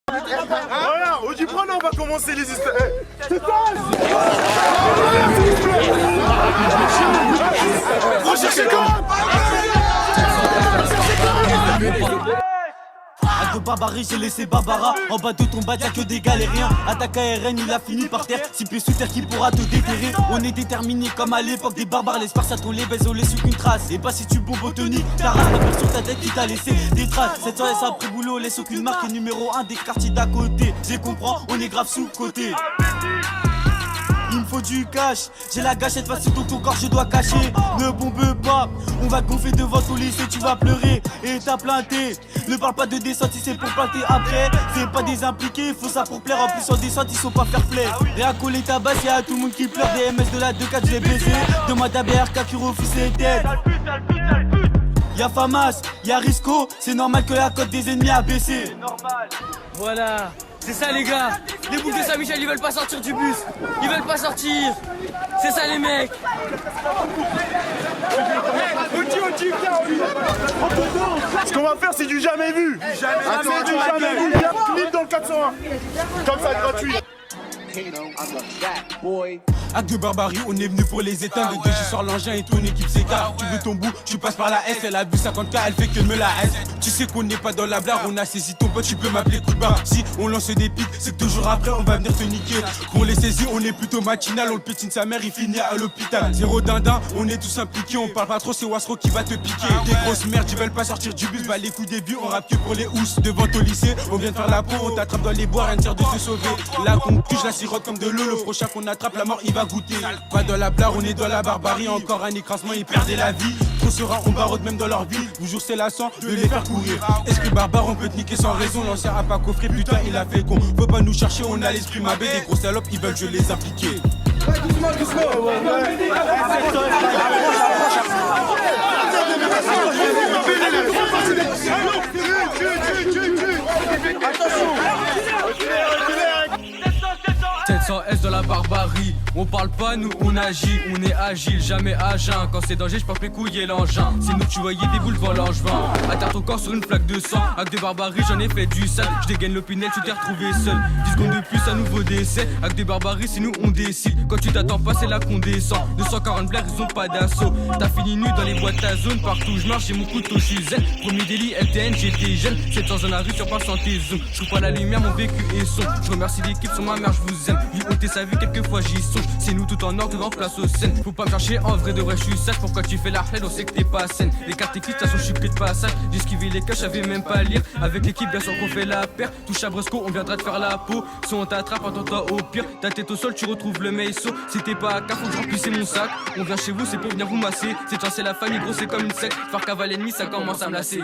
Voilà, au Dupron, on va commencer les histoires. Recherchez quoi? De barbarie, j'ai laissé Barbara. En bas de ton bas, y'a que des galériens. Attaque ARN, il a fini par terre. Si pieds sous terre, qui pourra te déterrer? On est déterminé comme à l'époque des barbares. Les Spartiates, on les baise, on laisse aucune trace. Et pas si tu bombotoniques, ta race va faire sur ta tête qui t'a laissé des traces. 700 S après boulot, laisse aucune marque. Et numéro 1 des quartiers d'à côté. J'ai comprends, on est grave sous côté. Il me faut du cash, j'ai la gâchette face sur ton corps, je dois cacher. Ne bombe pas, on va gonfler devant ton lycée, tu vas pleurer et t'as planté. Ne parle pas de descente, si c'est pour planter après. C'est pas des impliqués, faut ça pour plaire. En plus en descente, ils sont pas fair play. Et à coller ta base, y'a tout le monde qui pleure. Des MS de la 2-4, j'ai baisé. Demande à BRK qui refuse ses têtes. Y'a Famas, y'a Risco, c'est normal que la cote des ennemis a baissé. C'est normal. Voilà, c'est ça les gars. Les boules de Saint-Michel, ils veulent pas sortir du bus. Ils veulent pas sortir. C'est ça les mecs. Ce qu'on va faire, c'est du jamais vu. Jamais vu. Clip dans le 401. Comme ça, gratuit. Acte de barbarie, on est venu pour les éteindre. Le DG sort l'engin et ton équipe s'écarte. Tu veux ton bout, tu passes par la S. Elle a vu 50K, elle fait que me la S. Tu sais qu'on n'est pas dans la blague, on a saisi ton pote, tu peux m'appeler coup de barre. Si on lance des pics, c'est que 2 jours après on va venir te niquer. Pour les saisir, on est plutôt matinal. On le pétine sa mère, il finit à l'hôpital. Zéro dindin, on est tous impliqués. On parle pas trop, c'est Wasro qui va te piquer. Des grosses merdes, ils veulent pas sortir du bus. Bah les coups des vieux, on rappe que pour les housses. Devant ton lycée, on vient de faire la peau. On t'attrape dans les bois, rien ne sert de te sauver. Là qu'on touche la sirote comme de l'eau. Le prochain qu'on attrape, la mort il va goûter. Pas dans la blague, on est dans la barbarie. Encore un écrasement, ils perdaient la vie. Trop serein, on barode même dans leur vie. Toujours c'est lassant de les faire courir. Est-ce que barbare, on peut te niquer sans raison? L'ancien a pas coffré, putain il a fait con. Faut pas nous chercher, on a l'esprit mabé. Des gros salopes, ils veulent je les impliquer. Doucement. Attention. 700 S dans la barbarie, on parle pas, nous on agit, on est agile, jamais à jeun. Quand c'est danger, je porte mes couilles et l'engin. C'est nous tu voyais des boules devant l'angevin. Atterre ton corps sur une flaque de sang. Acte de barbarie, j'en ai fait du sale. Je dégaine l'opinel, tu t'es retrouvé seul. 10 secondes de plus, un nouveau décès. Acte de barbarie, c'est nous on décide. Quand tu t'attends pas, c'est là qu'on descend. 240 blagues, ils ont pas d'assaut. T'as fini nu dans les boîtes à zone. Partout je marche, j'ai mon couteau, je suis zen. Premier délit, LTN, j'étais jeune. 700 dans la rue, sur pas santé zone. Je trouve pas la lumière, mon vécu est sombre. Je remercie l'équipe sur ma mère, je vous aime. Lui, sa vie, quelquefois j'y songe. C'est nous tout en ordre devant place aux scènes. Faut pas me chercher, en vrai de vrai, je suis sage. Pourquoi tu fais la flèche, on sait que t'es pas saine. Les cartes écrites, de toute façon, je suis pris de passage. J'ai esquivé les caches, j'avais même pas à lire. Avec l'équipe, bien sûr qu'on fait la paire. Touche à Bresco, on viendra te faire la peau. Si on t'attrape, entends-toi au pire. Ta tête au sol, tu retrouves le meilso. Si t'es pas à car, faut que je remplisse mon sac. On vient chez vous, c'est pour venir vous masser. C'est c'est la famille, gros, c'est comme une secte. Faire cavaler l'ennemi, ça commence à me lasser.